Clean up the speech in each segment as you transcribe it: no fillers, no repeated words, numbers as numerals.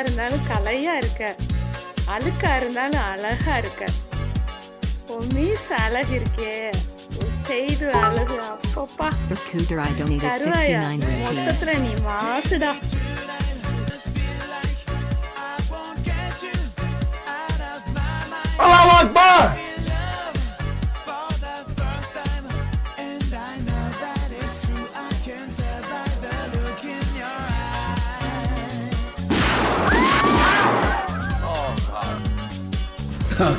இருந்தாலும் கலையா இருக்க, அழுக்கா இருந்தாலும் அழகா இருக்க. உன் மீச அழகு இருக்கே, உன் ஸ்டைடு அழகு அப்பப்பா. கருவாயா, மொத்தத்துல நீ மாசுடா. அல்லாஹ் அக்பர்.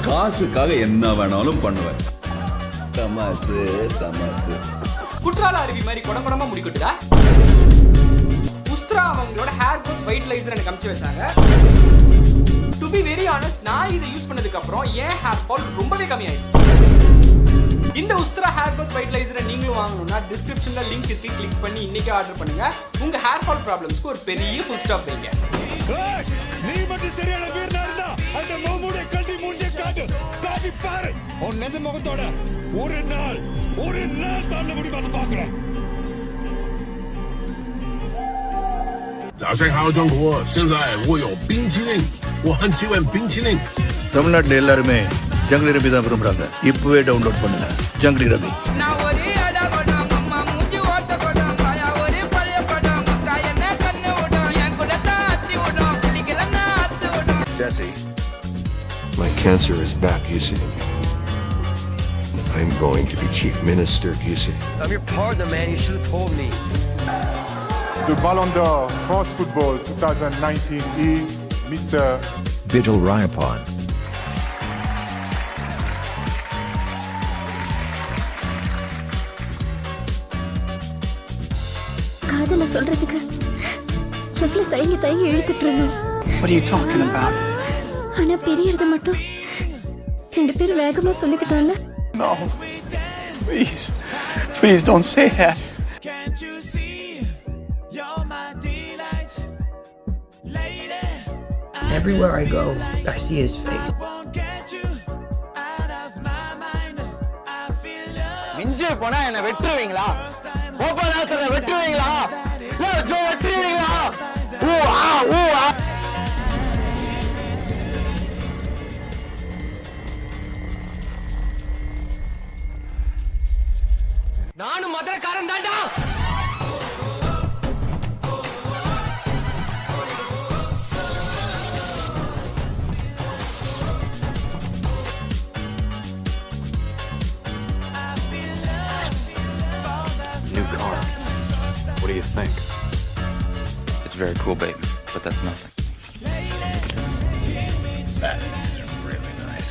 காசுக்காக என்ன வேணாலும் பண்ணுவேன். தமாசு தமாசு. குற்றால அருவி மாதிரி குடம்படமா முடிக்கட்டுடா. உஸ்த்ரா அவங்களோட ஹேர் குரோத் வைட்லைசர் எனக்கு அனுப்பிச்சு வச்சாங்க. டு பி வெரி ஆனஸ்ட், நான் இதை யூஸ் பண்ணதுக்கு அப்புறம் என் ஹேர் ஃபால் ரொம்பவே கம்மியாயிடுச்சு. இந்த உஸ்த்ரா ஹேர் குரோத் வைட்லைசரை நீங்களும் வாங்கணும்னா டிஸ்கிரிப்ஷன்ல லிங்க் இருக்கு, கிளிக் பண்ணி இன்னைக்கு ஆர்டர் பண்ணுங்க. உங்க ஹேர் ஃபால் ப்ராப்ளம்ஸ்க்கு ஒரு பெரிய ஃபுல் ஸ்டாப் வைங்க. நீ மட்டும் சரியான வீரனா இருந்தா அந்த மோமுடைய கல்வி மூஞ்சி காட்டு தாவி பாரு. உன் நெச முகத்தோட ஒரு நாள் தாண்ட முடியுமான்னு பாக்குறேன். 早上好中国，现在我有冰淇淋，我很喜欢冰淇淋。தமிழ்நாட்டுல எல்லாருமே ஜங்கிலி ரவி தான் விரும்புறாங்க. இப்பவே டவுன்லோட் பண்ணுங்க Junglee Ravi. Jesse, my cancer is back, you see. I'm going to be chief minister, you see. I'm your partner, man. You should have told me. The Ballon d'Or France Football 2019 is Mr. Bijal Rayappan. காதல சொல்றதுக்கு எவ்வளவு தயங்கி இழுத்துட்டு இருந்தோம். What are you talking about? ஆனா பெரியறது மட்டும் ரெண்டு பேரும் வேகமா சொல்லிக்கிட்டோம்ல. No. Please don't say that. Everywhere I go, I see his face. மிஞ்சு போனா என்ன வெட்டுவீங்களா? ஓபன் ஆசன வெட்டுவீங்களா? ஜோ வெட்டுவீங்களா? ஊ ஆ. நானும் மதுரக்காரன் தாண்டா. New car. What do you think? It's very cool, baby, but that's nothing. That is really nice.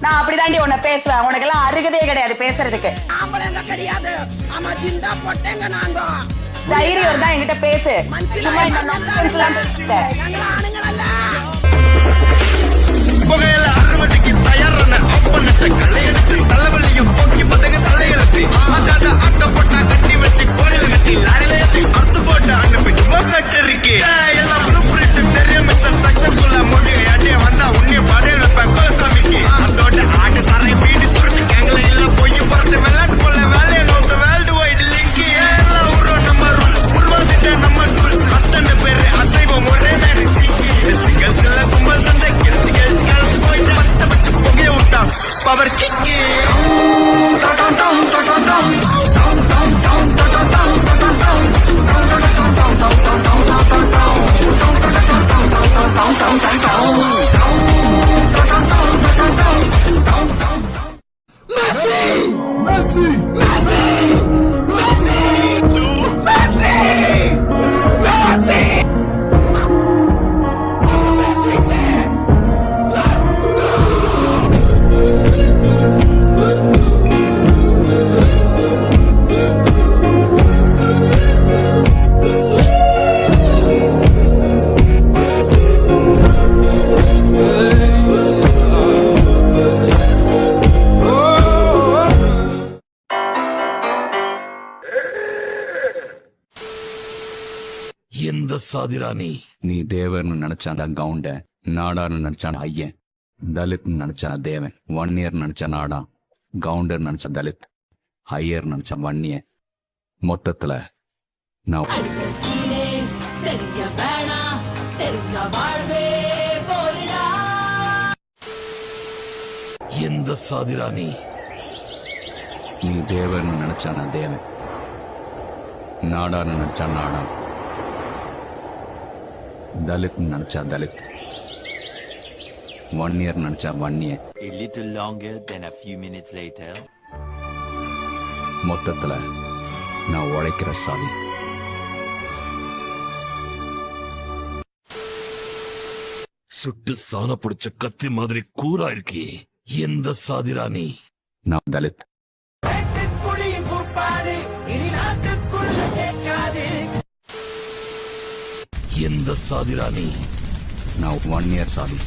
நான் அப்படிதாண்டி உன்னை பேசுவேன். உனக்கு எல்லாம் அருகதே கிடையாது பேசுறதுக்கு. தைரியம் தான் என்கிட்ட பேசு. சும்மா இந்த nonsense எல்லாம் பேசாத. புகையில அறுவடைக்கு தயாரான அப்பனத்தை கலையெடுத்து தலைவலியும் போக்கி பதக தலையெழுத்து ஆகாத ஆட்டம் போட்டா கட்டி வச்சு கோயில கட்டி லாரில ஏற்றி அறுத்து போட்டு அனுப்பிட்டு ஃபேக்டரிக்கு எல்லாம் ப்ளூ பிரிண்ட் தெரியும் மிஷன் சக்சஸ்ஃபுல்லா முடியும். அடியே வந்தா உன்னைய படைய வைப்பேன் கோசாமிக்கு. அதோட ஆடு சரை வீடு சுருட்டு கேங்கல எல்லாம் பொய்ய பறந்து விளையாட்டு போல வேலையை நோக்க வேர்ல்டு வைடு லிங்க் எல்லாம் உருவ நம்ம ரூல்ஸ் உருவாக்கிட்ட நம்ம டூல்ஸ் அத்தனை பேரு அசைவம் ஒரே மாதிரி சிங்கல்ஸ் எல்லாம் கும்பல் சந்தை கெல்ஸ் போயிட்டு பத்த பச்சை புகைய விட்டா பவர் கிக்கு. எந்த சாதிராணி நீ தேவர்னு நினைச்சான் கவுண்ட, நாடார்னு நினைச்சான் ஐயன். தலித் நினைச்சா தேவன், வன்னியர் நினைச்சா நாடா, கவுண்டர் நினைச்சா தலித், ஹையர் நினைச்சா வன்னிய. மொத்தத்துல நான் எந்த சாதிரா நீ தேவர்னு நினைச்சா நான் தேவன், நாடான்னு நினைச்சா நாடா, தலித் நினைச்சா தலித், வன்னியர் நினைச்சா வன்னிய. A little longer than a few minutes later. மொத்தத்துல நான் உழைக்கிற சாதி. சுட்டு சாண பிடிச்ச கத்தி மாதிரி கூரா இருக்கே, எந்த சாதிரா நீ நான் தலித். எந்த சாதிரா நீ நான் வன்னியர் சாதி.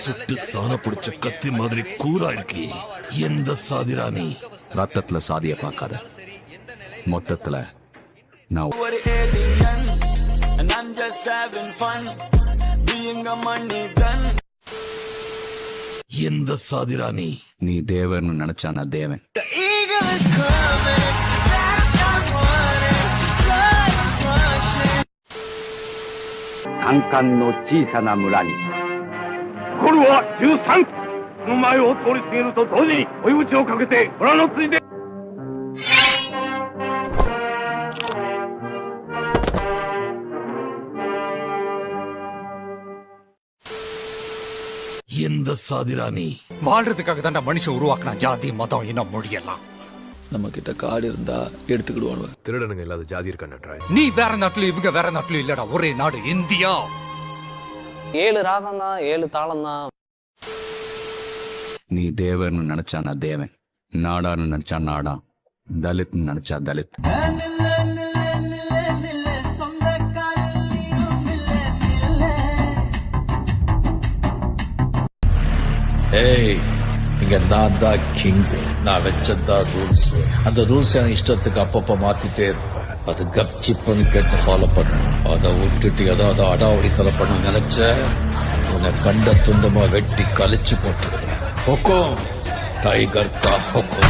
சுட்டு சாண பிடிச்ச கத்தி மாதிரி கூரா இருக்கே, எந்த சாதிரா நீ ரத்தத்துல சாதிய பார்க்காத. மொத்தத்துல நான் எந்த சாதிரா நீ தேவர்னு நினைச்சா நான் தேவன்.山間の小さな村にこれは13この前を通り過ぎると同時に追い打ちをかけて村のついでஎந்த சாதிரா நீ வாழ்றதுக்காக தான்டா மனுஷன் உருவாக்குனா ஜாதி மதம் இனம் மொழியெல்லாம். நம்ம கிட்ட காடு இருந்தா எடுத்துக்கிடுவானுவ. திருடனுங்க இல்லாத ஜாதி இருக்கான நீ வேற நாட்டுல இவங்க வேற நாட்டுல இல்லடா, ஒரே நாடு இந்தியா. 7 ராகம் தான் 7 தாளம் தான். தேவர்னு நினைச்சா நான் தேவன், நாடான்னு நினைச்சா நாடா, தலித் நினைச்சா தலித். ஏய், இங்க நான் தான் கிங், நான் வச்சதா ரூல்ஸ். அந்த ரூல்ஸ் என் இஷ்டத்துக்கு அப்பப்ப மாத்திட்டே இருப்பேன். அது கப்சிப்புன்னு கேட்டு ஃபாலோ பண்ணணும். அதை விட்டுட்டு ஏதாவது அடாவடித்தலை பண்ண நினைச்ச உன்னை கண்ட துண்டமா வெட்டி கழிச்சு போட்டுருவேன். ஹொக்கோம் டைகர் கா ஹொக்கோம்.